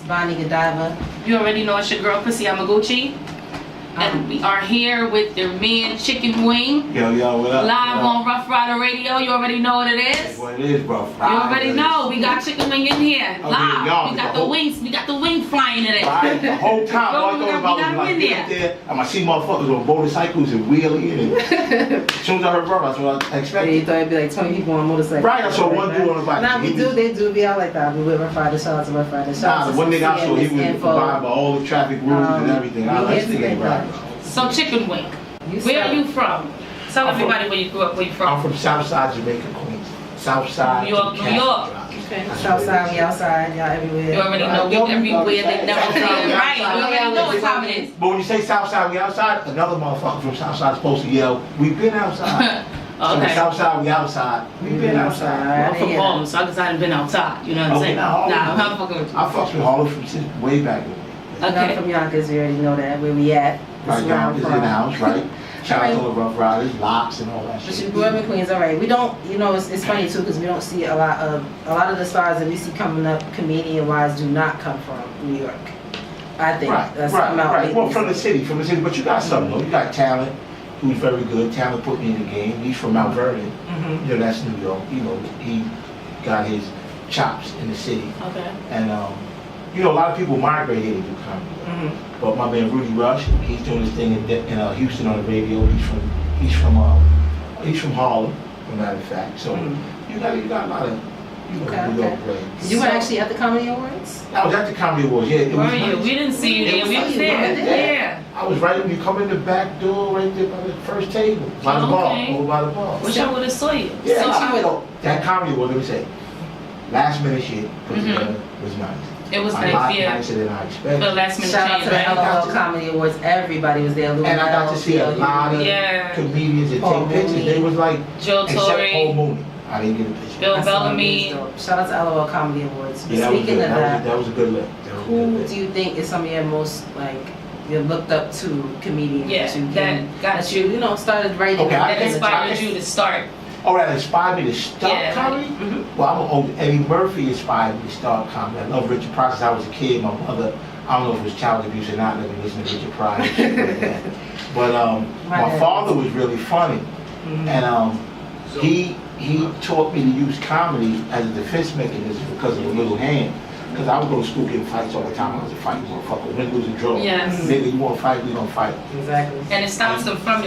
Bonnie Godiva. You already know it's your girl, Pussy Yamaguchi. And we are here with your man, Chicken Wing. Yo, what up? Live on Ruff Ryder Radio. You already know what it is. That's what it is, bro. You already know. We got Chicken Wing in here. Oh, Live. yeah, We got the wings. We got the wing flying in it. Right, the whole time, all I thought about was like get up there, and I see motherfuckers on motorcycles and wheeling, and as soon as I heard brother, that's what I expected. Yeah, you thought it'd be like 20 people on motorcycles. Right, I saw one dude on the bike. Nah, they do be out like that. We with Ruff Ryder, shout out to Ruff Ryder. Nah, the one nigga I saw, he was abiding by all the traffic rules and everything. I like this nigga right. So Chicken Wing, where are you from? Tell everybody where you grew up, where you from. I'm from Southside Jamaica, Queens. Southside. New York, New York. Okay. Southside, we outside, y'all everywhere. You already know we everywhere, they never say right. You already know what time it is. But when you say Southside, we outside, another motherfucker from Southside is supposed to yell, we been outside. So Okay. Southside, we outside. We been outside. Well, I'm from Harlem, so I guess I haven't been outside. You know what I'm saying? Nah, I'm fucking with you. I fucks with Harlem from since way back in the day. Okay. I'm from Yonkers, you already know that, where we at. Right, Yonkers in the house, right? Shout out to the Ruff Ryders, locks and all that But shit. you grew up in Queens, all right. We don't, you know, it's funny too because we don't see a lot of the stars that we see coming up comedian-wise do not come from New York. I think that's come out. Right. Well, from the city, but you got something though. You got talent, who's very good. Talent put me in the game. He's from Mount Vernon. You know, that's New York. You know, he got his chops in the city. Okay. And you know, a lot of people migrate here to do comedy. But my man Rudy Rush, he's doing his thing in Houston on the radio. He's from Harlem, as a matter of fact. So you got a lot of New York players. You were actually at the Comedy Awards? I was at the Comedy Awards. Yeah, it Were was you? nice. We didn't see you there. We was there. Yeah. I was right when you come in the back door, right there by the first table, by the bar, over by the bar. Wish I would have saw you. Yeah, that Comedy Award, let me say, last minute shit put together was nice. It was a nice, lot yeah. nicer than I expected. The last minute Shout out change, to the right? LOL Comedy Awards. Everybody was there. And I got to see a lot of comedians that take pictures. They was like, Joe except Paul Torre, Mooney. I didn't get a picture. Bill Bellamy. Shout out to LOL Comedy Awards. Yeah, that was Speaking good. of That was a good look. Who do you think is some of your most you looked up to comedians that you know started writing? Okay, that inspired you to start. Oh, that inspired me to start comedy? Well, I'm an old Eddie Murphy inspired me to start comedy. I love Richard Pryor since I was a kid. My mother, I don't know if it was child abuse or not, let me listen to Richard Pryor and shit like that. But my father was really funny. And he taught me to use comedy as a defense mechanism because of a little hand. Because I would go to school getting fights all the time. I was a fight motherfucker. Win, lose, and draw. Yes. Nigga, you want to fight, we gonna fight. Exactly. And it stops them from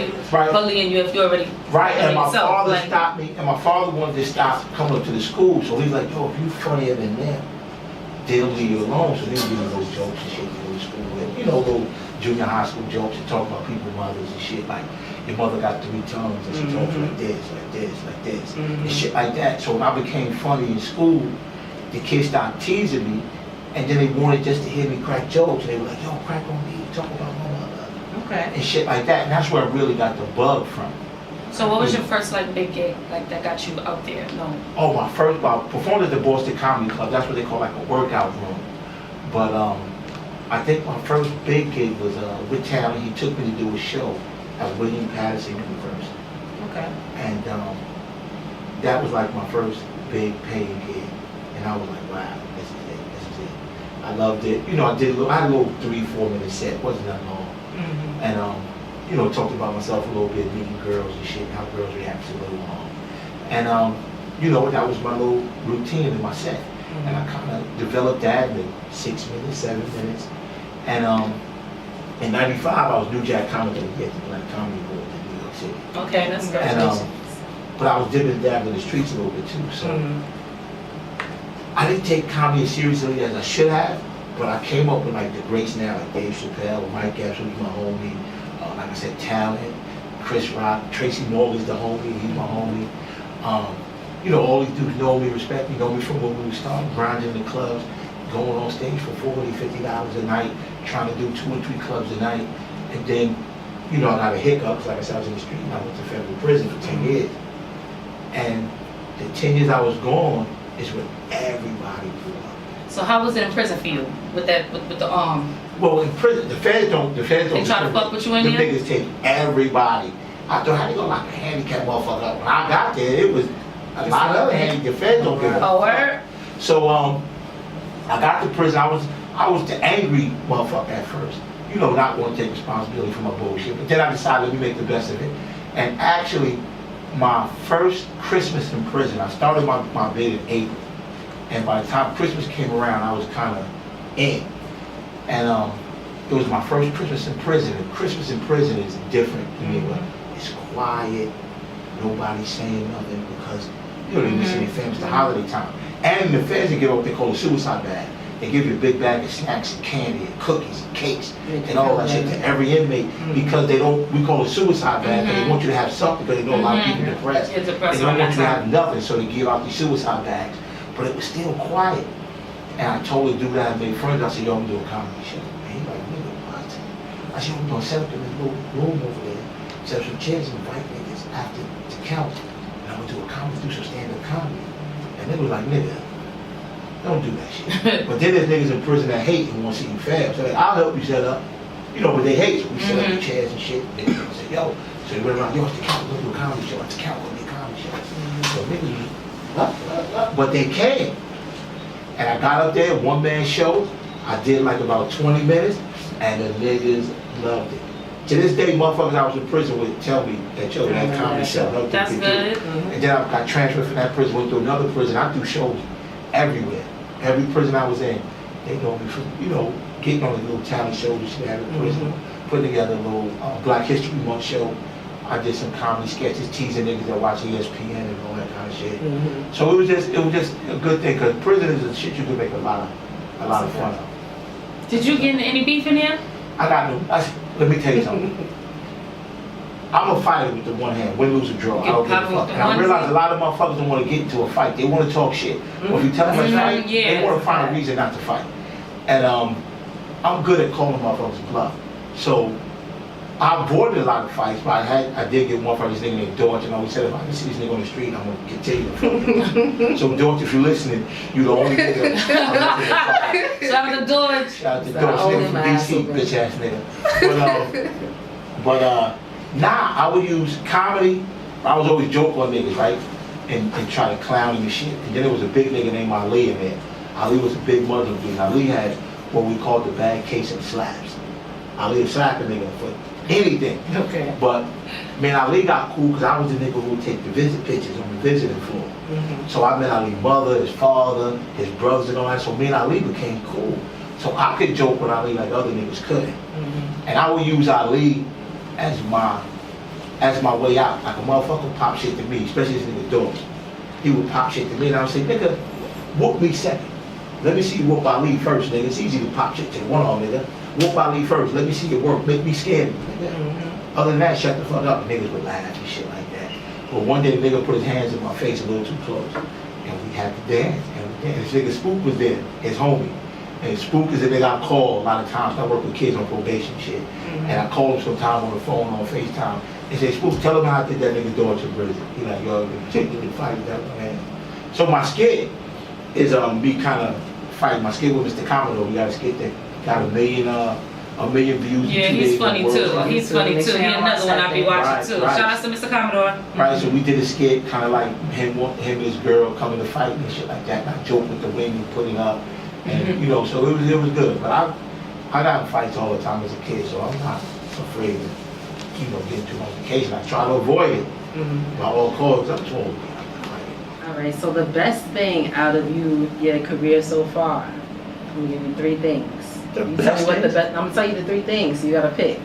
bullying you if you already. Right, and my father stopped me, and my father wanted to stop coming up to the school. So he's like, yo, if you funnier than them, they'll leave you alone. So they would give me those jokes and shit to go to school with. You know, little junior high school jokes and talk about people's mothers and shit. Like, your mother got 3 tongues and she talks like this, like this, like this, and shit like that. So when I became funny in school, the kids started teasing me, and then they wanted just to hear me crack jokes. And they were like, yo, crack on me, talk about my mother. Okay. And shit like that. And that's where I really got the bug from. So what was your first big gig that got you out there? No. Oh, my first, I performed at the Boston Comedy Club. That's what they call like a workout room. But I think my first big gig was with talent. He took me to do a show at William Patterson University. Okay. And that was like my first big paying gig. And I was like, wow, this is it. I loved it. You know, I had a little 3-4 minute set, wasn't that long. And you know, talked about myself a little bit, meeting girls and shit, how girls react to Little Long. And you know, that was my little routine in my set. And I kind of developed that in 6 minutes, 7 minutes. And in '95, I was New Jack Comedy at the Black Comedy Board in New York City. Okay, that's good. And but I was dipping and dabbing in the streets a little bit too. So I didn't take comedy as seriously as I should have, but I came up with like the greats now, like Dave Chappelle, Mike Epps, who's my homie, like I said, Talent, Chris Rock, Tracy Morgan's the homie, he's my homie. You know, all these dudes know me, respect me, know me from when we started grinding in the clubs, going on stage for $40, $50 a night, trying to do 2 or 3 clubs a night. And then, you know, I got a hiccups, like I said, I was in the street and I went to federal prison for 10 years. And the 10 years I was gone is when everybody blew up. So how was it in prison for you with the Well, in prison, the feds don't. They try to fuck with you in there? there? The niggas take everybody. I thought, how they gonna lock a handicapped motherfucker up? When I got there, it was a lot of other handicapped. The feds don't give a fuck. Oh, word? So, I got to prison. I was I was the angry motherfucker at first. You know, not want to take responsibility for my bullshit. But then I decided, let me make the best of it. And actually, my first Christmas in prison, I started my bid in April. And by the time Christmas came around, I was kind of in. And it was my first Christmas in prison. And Christmas in prison is different to me, but it's quiet. Nobody's saying nothing because you don't even see your family. It's the holiday time. And the feds, they give what they call a suicide bag. They give you a big bag of snacks and candy and cookies and cakes and all that shit to every inmate because they don't, we call it suicide bag, because they want you to have something because they know a lot of people are depressed. They don't want you to have nothing, so they give out these suicide bags. But it was still quiet. And I told the dude that I made friends, I said, yo, I'm doing a comedy show. And he's like, nigga, what? I said, we're going to set up in this little room over there, set up some chairs and invite niggas after to count. And I'm going to do a comedy, do some stand-up comedy. And they was like, nigga, don't do that shit. But then there's niggas in prison that hate and want to see you fail. So like, I'll help you set up. You know, but they hate. So we set up the chairs and shit. And they say, yo. So they went around, yo, it's the count, we're going to do a comedy show. It's the count, we're going to do a comedy show. So niggas was, but they came. And I got up there, one-man show. I did like about 20 minutes, and the niggas loved it. To this day, motherfuckers I was in prison with tell me that, yo, that comedy show. That's good. And then I got transferred from that prison, went to another prison. I do shows everywhere. Every prison I was in, they know me from, you know, getting on the little talent shows that she had in prison, putting together a little Black History Month show. I did some comedy sketches, teasing niggas that watch ESPN and all that kind of shit. So it was just a good thing, because prison is a shit you can make a lot of fun of. Did you get into any beef in there? I got no. Let me tell you something. I'm a fighter with the one hand, win, lose, or draw. I don't give a fuck. And I realize a lot of motherfuckers don't want to get into a fight. They want to talk shit. But if you tell them to fight, they want to find a reason not to fight. And I'm good at calling motherfuckers bluff. So I avoided a lot of fights, but I did get one from this nigga named George, and I always said, if I can see this nigga on the street, I'm going to continue to fuck him. So George, if you're listening, you're the only nigga. Shout out to George. Shout out to George, nigga from DC, bitch ass nigga. But nah, I would use comedy. I was always joke on niggas, right? And try to clown him and shit. And then there was a big nigga named Ali in there. Ali was a big Muslim dude. Ali had what we called the bad case of slaps. Ali slapped a nigga for anything. Okay. But man, Ali got cool because I was the nigga who would take the visit pictures on the visiting floor. So I met Ali's mother, his father, his brothers and all that. So me and Ali became cool. So I could joke with Ali like other niggas couldn't. And I would use Ali as my way out. Like a motherfucker would pop shit to me, especially this nigga Dogs. He would pop shit to me and I would say, nigga, whoop me second. Let me see you whoop Ali first, nigga. It's easy to pop shit to the one arm, nigga. Whoop Ali first. Let me see your work. Make me scared, nigga. Other than that, shut the fuck up. Niggas would laugh and shit like that. But one day the nigga put his hands in my face a little too close. And we had to dance. And this nigga Spook was there, his homie. And Spook is a nigga I call a lot of times. I work with kids on probation shit. And I call him sometime on the phone, on FaceTime. And say, Spook, tell him how I did that nigga door to prison. He like, yo, take me to fight with that man. So my skit is me kind of fighting. My skit with Mr. Commodore. We got a skit that got a million views. Yeah, he's funny too. He's funny too. He another one I be watching too. Shout out to Mr. Commodore. Right, so we did a skit kind of like him and his girl coming to fight and shit like that. And I joke with the wing and putting up. And you know, so it was good. But I got in fights all the time as a kid, so I'm not afraid to, you know, get into altercation. I try to avoid it by all costs. I'm told. All right, so the best thing out of your career so far, I'm gonna give you 3 things. I'm gonna tell you the 3 things, so you gotta pick.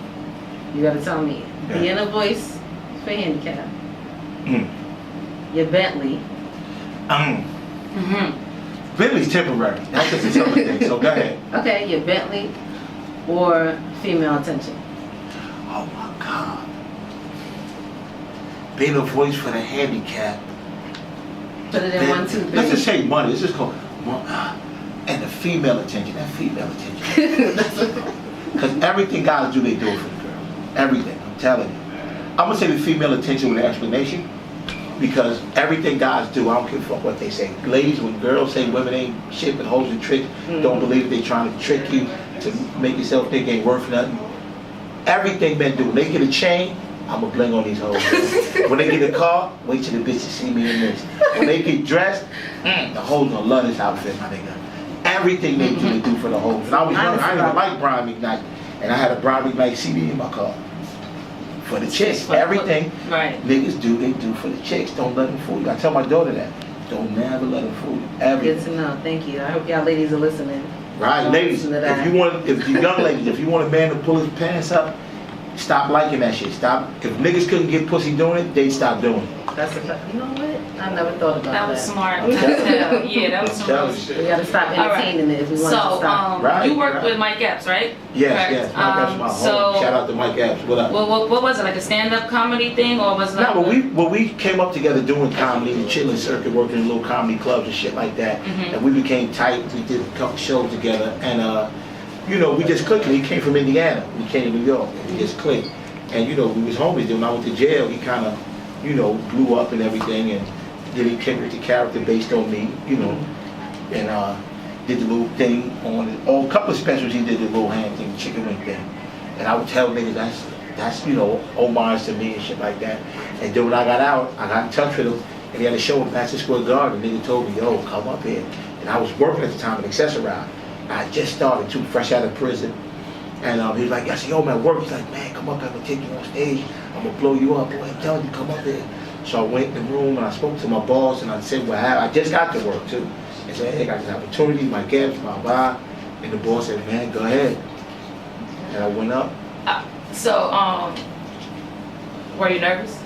You gotta tell me. Yeah. Being a voice for handicap. Your Bentley. Bentley's temporary. That's just a temporary thing, so go ahead. Okay, your Bentley or female attention. Oh my God. Being a voice for the handicapped. Put it in 1, 2, 3. Let's just say money. Let's just go. And the female attention. That female attention. Because everything guys do, they do it for the girl. Everything. I'm telling you. I'm going to say the female attention with an explanation. Because everything guys do, I don't give a fuck what they say. Ladies, when girls say women ain't shit but hoes and tricks, don't believe they trying to trick you to make yourself think ain't worth nothing. Everything men do. When they get a chain, I'm going to bling on these hoes. When they get a car, wait till the bitches see me in this. When they get dressed, the hoes gonna love this outfit, my nigga. Everything they do for the hoes. And I was young, I didn't even like Brian McKnight. And I had a Brian McKnight CD in my car. For the chicks, everything niggas do, they do for the chicks. Don't let them fool you. I tell my daughter that. Don't never let them fool you. Ever. Good to know. Thank you. I hope y'all ladies are listening. Right, Don't ladies. If you young ladies, if you want a man to pull his pants up, stop liking that shit. Stop. If niggas couldn't get pussy doing it, they'd stop doing it. That's a fact. You know what? I never thought about that. That was smart. Yeah, that was smart. We gotta stop entertaining it if we want to stop. You worked with Mike Epps, right? Yes. Mike Epps, my homie. Shout out to Mike Epps. What up? What was it, like a stand-up comedy thing, or was it? No, we came up together doing comedy, the chilling circuit, working in little comedy clubs and shit like that. And we became tight. We did a couple shows together, and you know, we just clicked. He came from Indiana. We came to New York, and we just clicked. And you know, we was homies. Then when I went to jail, he kind of, you know, blew up and everything, and then he came with the character based on me, you know, and did the little thing on it. A couple of specials he did the little hand thing, chicken wing thing. And I would tell niggas that's you know, homage to me and shit like that. And then when I got out, I got in touch with him, and he had a show in Madison Square Garden. The nigga told me, yo, come up here. And I was working at the time in Accessorize. I just started too, fresh out of prison. And he was like, I said, yo, man, work. He's like, man, come up, I'm gonna take you on stage. I'm gonna blow you up. Boy, I'm telling you, come up here. So I went in the room and I spoke to my boss and I said, well, I just got to work too. I said, hey, I got this opportunity, my gaps, my blah. And the boss said, man, go ahead. And I went up. Were you nervous?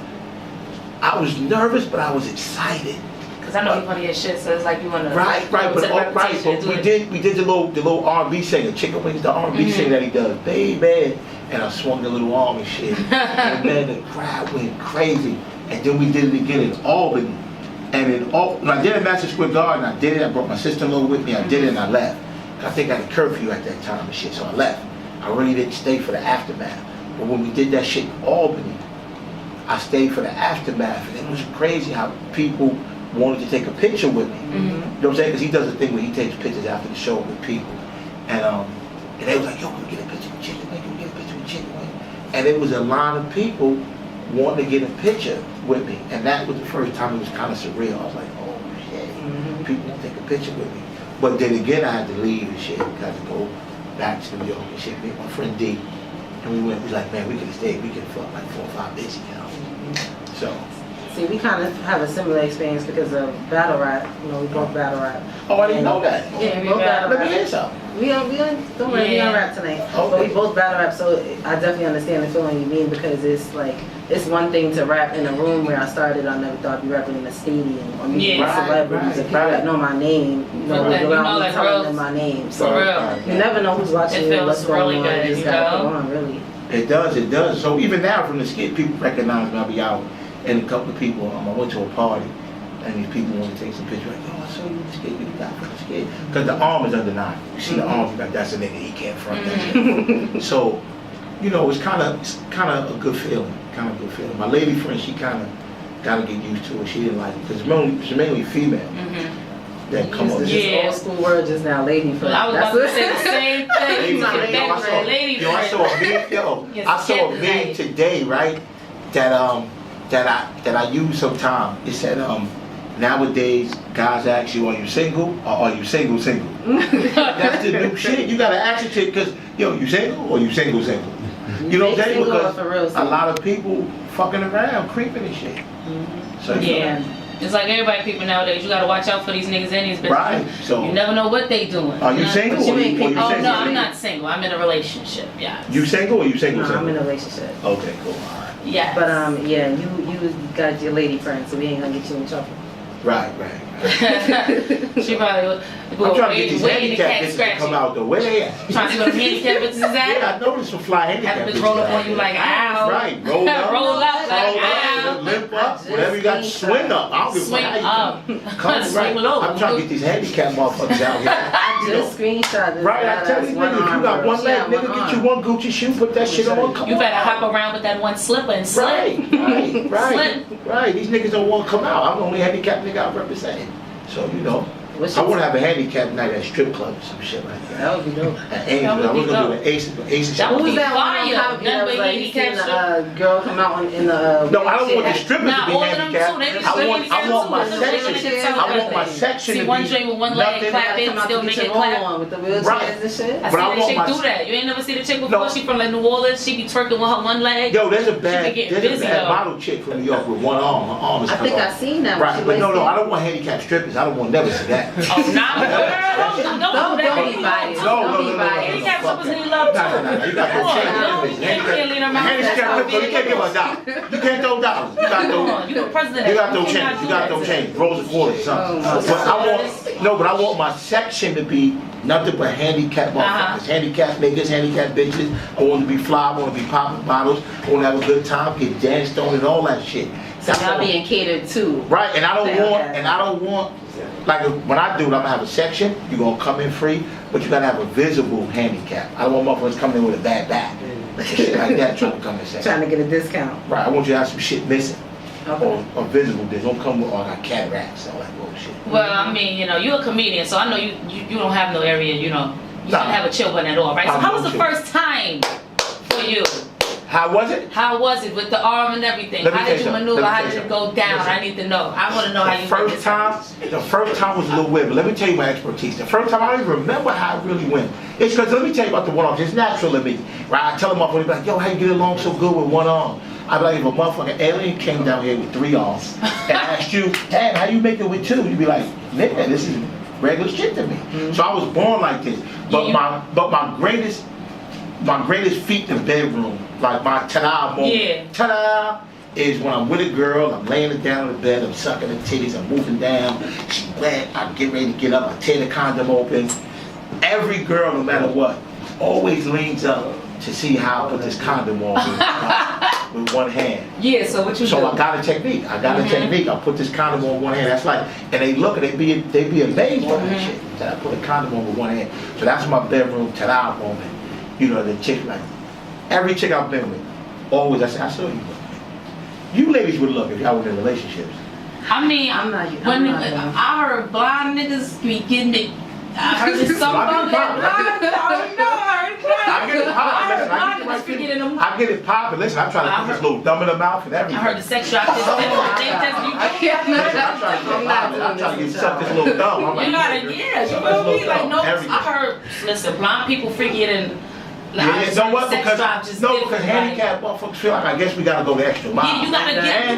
I was nervous, but I was excited. Cause I know you funny as shit, so it's like you wanna. Right, but we did the little R&B singer, Chicken Wings, the R&B singer that he does, baby. And I swung the little arm and shit. And then the crowd went crazy. And then we did it again in Albany. And when I did it at Madison Square Garden, I did it. I brought my sister-in-law with me. I did it and I left. I think I had a curfew at that time and shit, so I left. I really didn't stay for the aftermath. But when we did that shit in Albany, I stayed for the aftermath. And it was crazy how people wanted to take a picture with me. You know what I'm saying? Because he does a thing where he takes pictures after the show with people. And they was like, yo, can we get a picture with Chicken Wing? Can we get a picture with Chicken Wing? And it was a line of people wanting to get a picture with me. And that was the first time it was kind of surreal. I was like, oh shit, people want to take a picture with me. But then again, I had to leave and shit. I had to go back to New York and shit. Me and my friend D. And we went, we was like, man, we could have stayed. We could have fucked like 4 or 5 bitches, you know? So. See, we kind of have a similar experience because of battle rap. You know, we both battle rap. Oh, I didn't know that. Yeah, we both battle rap. Let me hear something. Don't worry, we don't rap tonight. Okay. But we both battle rap, so I definitely understand the feeling you mean because it's like, it's one thing to rap in a room where I started. I never thought I'd be rapping in a stadium or meeting celebrities or people that know my name. You know, like telling them my name. So you never know who's watching you, what's really going on. Good, you just gotta put on, really. It does. So even now from the skit, people recognize me. I'll be out and a couple of people, I went to a party and these people want to take some pictures. Like, oh, I saw you in the skit, you got from the skit. Because the arm is undeniable. You see the arm, you're like, that's a nigga, he can't front that. So, you know, it's kind of a good feeling. My lady friend, she kind of got to get used to it. She didn't like it because it's mainly female. That come up. Just old school word just now, lady friend. Well, I was about to say the same thing. I saw a meme today, right? That I use sometimes. It said, nowadays, guys ask you, are you single or are you single? That's the new shit. You gotta ask it because, yo, you single or you single? You know what I'm saying? Because a lot of people fucking around, creeping and shit. So, yeah. It's like everybody people nowadays. You gotta watch out for these niggas and these bitches. Right. So you never know what they doing. Are you single? Oh no, I'm not single. I'm in a relationship. Yeah. You single or you single? No, I'm in a relationship. Okay, cool. Yeah. But yeah, you got your lady friend, so we ain't gonna get you in trouble. Right. She probably I'm trying to get these handicap bitches to come out the way. Trying to go to handicap bitches is that? Yeah, I noticed some fly handicap bitches. Have a bitch roll up on you like, ow. Right, roll up. Roll up like, ow. Limp up, whatever you got, swing up. I don't give a fuck how you come. Right. I'm trying to get these handicap motherfuckers out here. I just screenshot this. Right, I tell you, nigga, if you got one leg, nigga, get you one Gucci shoe, put that shit on. Come on. You better hop around with that one slipper and slip. Right. These niggas don't want to come out. I'm the only handicapped nigga I represent. So, you know. What's I your want to have a handicap night at a strip club or some shit like that. That would be dope. At Angel, I was gonna do an Aces. That Who would was be that one on fire. Copy that was Nothing but like, he seen handicap the girl come out in the... No, I don't want the strippers Nah, to be all of them handicapped. too. They be I want my handicapped too. section. I want my section See to one be joint with one leg nothing. clapping, come out still to make get it your clap. on with the wheelchairs Right. and shit. I But I seen that want chick my- do that. You ain't never seen a chick before? No. She from like New Orleans. She be twerking with her one leg. Yo, there's a She bad, be getting busy, though. model chick from New York with one arm. Her arm is I cut think I off. seen that. Right, but no, I don't want handicapped strippers. I don't want never see that. Oh, nah, girl, don't do that. Don't be biased. No, Don't be biased. Handicap strippers need love too. Nah, you got Come to on, change you can't lean her mouth. handicapped stripper, you can't give her a dollar. You can't throw dollars. You got Come to on, you the president. You got no cannot change. do You got that. no change. Rolls of quarters, something. Oh, But I want my section to be nothing but handicapped motherfuckers. Handicapped niggas, handicapped bitches. I want to be fly. I want to be popping bottles. I want to have a good time, get danced on, and all that shit. So y'all being catered to. Right, and I don't want, like when I do it, I'm gonna have a section. You're gonna come in free, but you gotta have a visible handicap. I don't want motherfuckers coming in with a bad back, shit like that, trying to come and say. Trying to get a discount. Right, I want you to have some shit missing. Okay. Or visible. They don't come with all that cataracts and all that bullshit. Well, I mean, you know, you're a comedian, so I know you don't have no area, you know, you don't have a chill button at all, right? So how was the first time for you? How was it? How was it with the arm and everything? Let me How tell did you you something. maneuver? Let me How tell did you it go something. down? Listen. I need to know. I want to know how you did this. The first time was a little weird, but let me tell you my expertise. The first time I don't even remember how it really went. It's because, let me tell you about the one arm. It's natural in me, right? I tell them up when they be like, yo, how you get along so good with one arm? I'd be like, if a motherfucking alien came down here with 3 arms and asked you, damn, how you make it with 2? You'd be like, nigga, this is regular shit to me. So I was born like this. But my greatest feat in the bedroom, like my ta-da moment, ta-da, is when I'm with a girl, I'm laying it down in the bed, I'm sucking the titties, I'm moving down, she wet, I get ready to get up, I tear the condom open. Every girl, no matter what, always leans up to see how I put this condom on with one hand. Yeah, so what you do? So I got a technique. I put this condom on one hand. That's like, and they look and they be amazed by that shit. That I put a condom on with one hand. So that's my bedroom ta-da moment. You know, the chick, like, every chick I've been with, always, I saw you. You ladies would look if y'all were in relationships. I mean, I'm not I heard blind niggas be getting it. I heard this song about that. I get it poppin'. I get it poppin'. Listen, I'm trying to put this little thumb in the mouth and everything. I heard the sex drive. I'm trying to get suck this little thumb. I'm like, You gotta, yeah, you feel me? Like, no, I heard, listen, blind people freaky and yeah, you know what? Sex drive just different, because handicapped motherfuckers feel like I guess we gotta go the extra mile. Yeah, you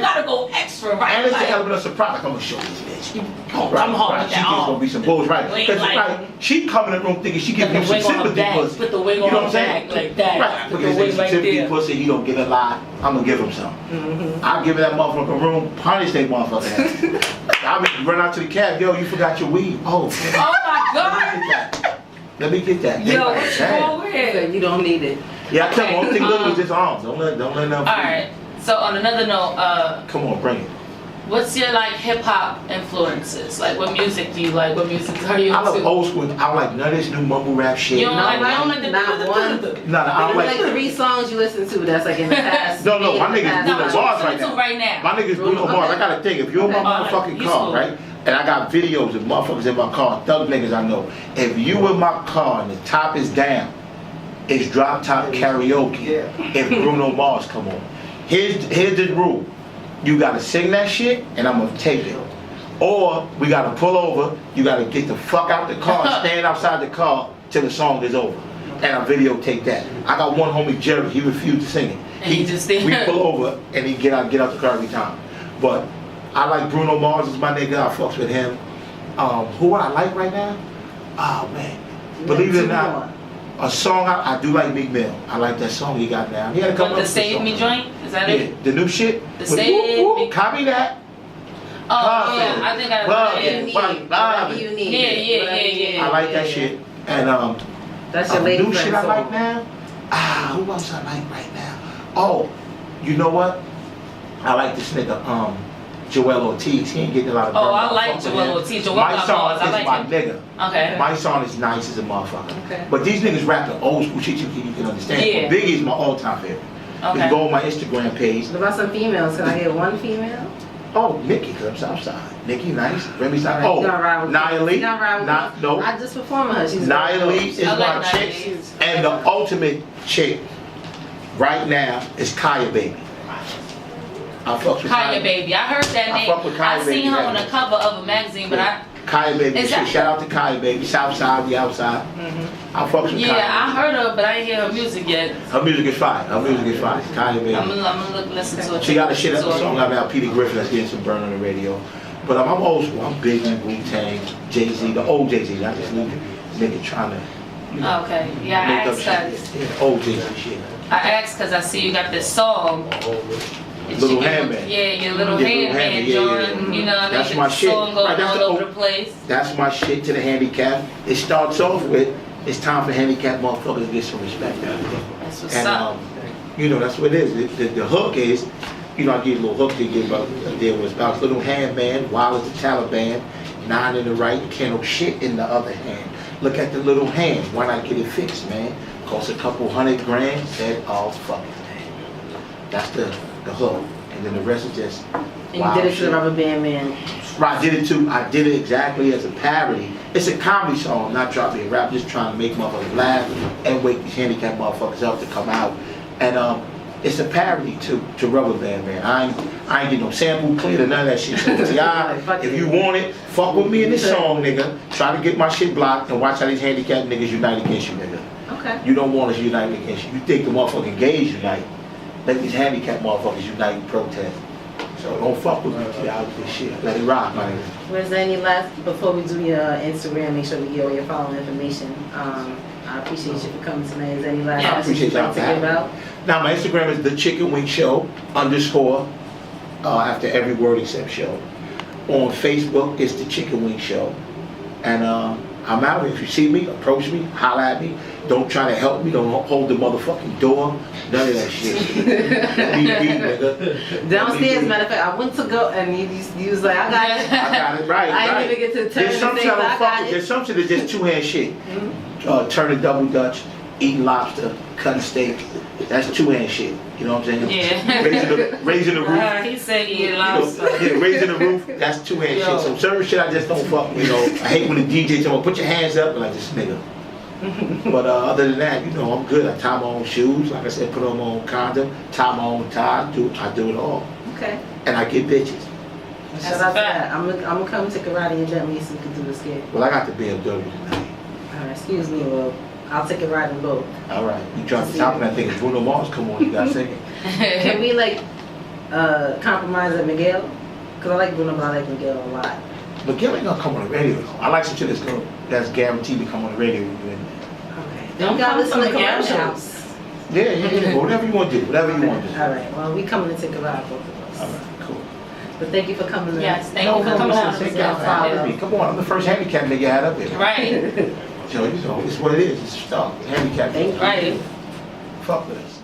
gotta go extra, right? And it's Like, the element of surprise. Like, I'm gonna show this bitch. I'm hard with She that thinks gonna be some bullshit, right? Wait, Because like- she come in the room thinking she giving Put you the some wig on her sympathy back. pussy. Put the wig You on know her what I'm saying? back like that. Right, Put the because wig it's right sympathy there. pussy, he don't get a lot. I'm gonna give him some. I'll give that motherfucker a room, punish that motherfucker. I'll run out to the cab, yo, you forgot your weed. Oh, Oh my God! let me get that. Yo, Like, what's damn. wrong with it? You don't need it. Yeah, I tell him, Okay, only thing little is his arms. Don't let them. Alright, so on another note, Come on, bring it. what's your like hip hop influences? Like what music do you like? What music are you I love into? old school. I like none of this new mumble rap shit. You don't like the not one. No, I don't Like like. 3 songs you listen to that's like in the past. No, my niggas No, Bruno what Mars you right listen to now. right now? My niggas Bruno Mars. I gotta think. If you're in my Okay. motherfucking You car, cool. right, and I got videos of motherfuckers in my car, thug niggas I know. If you in my car and the top is down, it's drop top karaoke. If Bruno Mars come on, here's the rule. You gotta sing that shit, and I'm gonna take it. Or we gotta pull over. You gotta get the fuck out the car, stand outside the car till the song is over, and I videotape that. I got one homie Jerry. He refused to sing it. And he just stayed. We pull over and he get out the car every time. But I like Bruno Mars is my nigga. I fucks with him. Who I like right now? Oh man, believe it or not, a song I do like Meek Mill. I like that song he got now. He had a couple What, the of Save Me joint? Is that it? the new shit. The With Save whoop, whoop, Me- Copy that. Oh yeah, I think I Love yeah. it. Whatever you need. Yeah. I like that shit. And That's your lady new friend shit I like song. now. Who else I like right now? Oh, you know what? I like this nigga, Joel Ortiz. He ain't getting a lot of. Oh, burn. I like fuck with Joel him. Ortiz. Joel My got song bars. I is like my him. nigga. Okay. My song is nice as a motherfucker. Okay. But these niggas rap the old school shit you can understand. Yeah. Biggie is my all-time favorite. Okay. You go on my Instagram page. What about some females? Can I get one female? Oh, Nikki, cause I'm Southside. Nikki, nice. Remy All Simon. right, Oh, you gonna ride with Nia me? Lee. You gonna ride with me? No. I just performed with her. She's Nia very Lee dope. is I like my Nia chick. Lee. And the ultimate chick right now is Kaya Baby. I fucks with Kaya Baby. I heard that I name. fuck with Kaya I seen Baby, her yeah. on the cover of a magazine, but Kaya Baby. Is that- Shout out to Kaya Baby. Southside, we outside. I fucks with Kaya. yeah, I heard her, but I ain't hear her music yet. Her music is fine. Her music is fine. Kaya Baby. I'm gonna listen to it. She got a shit up song about Peter Griffin that's getting some burn on the radio. But I'm old school. I'm big on Wu-Tang, Jay-Z, the old Jay-Z, not this new nigga trying to, you know, Okay, yeah, I make up asked shit. that. Yeah, old Jay-Z shit. I asked because I see you got this song. Little Handman. Yeah, your little Yeah, Little handman, Handman, yeah, joint. yeah. You know what I mean? That's my shit. Song going Right, that's all the over old- the place. That's my shit to the handicap. It starts off with, it's time for handicapped motherfuckers to get some respect out of them. That's what's And, up. you know, that's what it is. The hook is, you know, I give you a little hook to give about there was about Little Handman, Wild as the Taliban, 9 in the right, can't no shit in the other hand. Look at the little hand, why not get it fixed, man? Cost a couple $100 grand, said, oh, fuck it, man. That's the hook. And then the rest is just And you wild did it to shit. the Rubber Band Man. Right, I did it too. I did it exactly as a parody. It's a comedy song, I'm not trying to be a rap, just trying to make motherfuckers laugh and wake these handicapped motherfuckers up to come out. And it's a parody to Rubber Band Man. I ain't get no sample clean or none of that shit. So T.I., if you want it, fuck with me in this song, nigga. Try to get my shit blocked and watch how these handicapped niggas unite against you, nigga. Okay. You don't want us united against you. You think the motherfucking gays unite. Let these handicapped motherfuckers unite and protest. So don't fuck with me, T.I. with this shit. Let it rock, my nigga. Was there any last, before we do your Instagram, make sure we get all your following information. I appreciate you for coming tonight. Is there any last Yeah, I message you'd appreciate like to y'all give for out? Now my Instagram is the Chicken Wing Show _ after every word except show. On Facebook it's the Chicken Wing Show. And I'm out here. If you see me, approach me, holler at me. Don't try to help me. Don't hold the motherfucking door. None of that shit. Nigga. Downstairs, matter of fact, I went to go and you was like, I got it. I got it right. I right. didn't even get to turn There's some and shit say, I I don't fuck got with. it. There's some shit that's just two-hand shit. Turning double Dutch, eating lobster, cutting steak. That's two-hand shit. You know what I'm saying? Yeah. Raising the roof. He said he You lost. know, yeah, raising the roof, that's two-hand shit. So certain shit I just don't fuck with, you know. I hate when the DJ tell me, put your hands up, and like, this nigga. But other than that, you know, I'm good. I tie my own shoes, like I said, put on my own condom, tie my own tie, I do it all. Okay. And I get bitches. Shout out to that. I'm gonna come take a ride in your Bentley so we can do this game. Well, I got the BMW tonight. Alright, excuse me, well, I'll take a ride in both. All right, you drop the top of that thing, if Bruno Mars come on, you gotta sing it. Can we compromise at Miguel? Cause I like Bruno, but I like Miguel a lot. But Gil ain't gonna come on the radio though. I like some shit that's guaranteed to come on the radio. Okay. Don't Then we gotta come listen from to the Gale commercials. House. Yeah, whatever you want to do, whatever you want to do. Alright, well, we coming to take a ride, both of us. All right, cool. But thank you for coming in. Yes, thank you for coming out. Thank y'all for having me. Come on, I'm the first handicap nigga I had up here. Right. So, you know, it's what it is. It's stuff. Handicap. Thank you. Right. Fuck with us.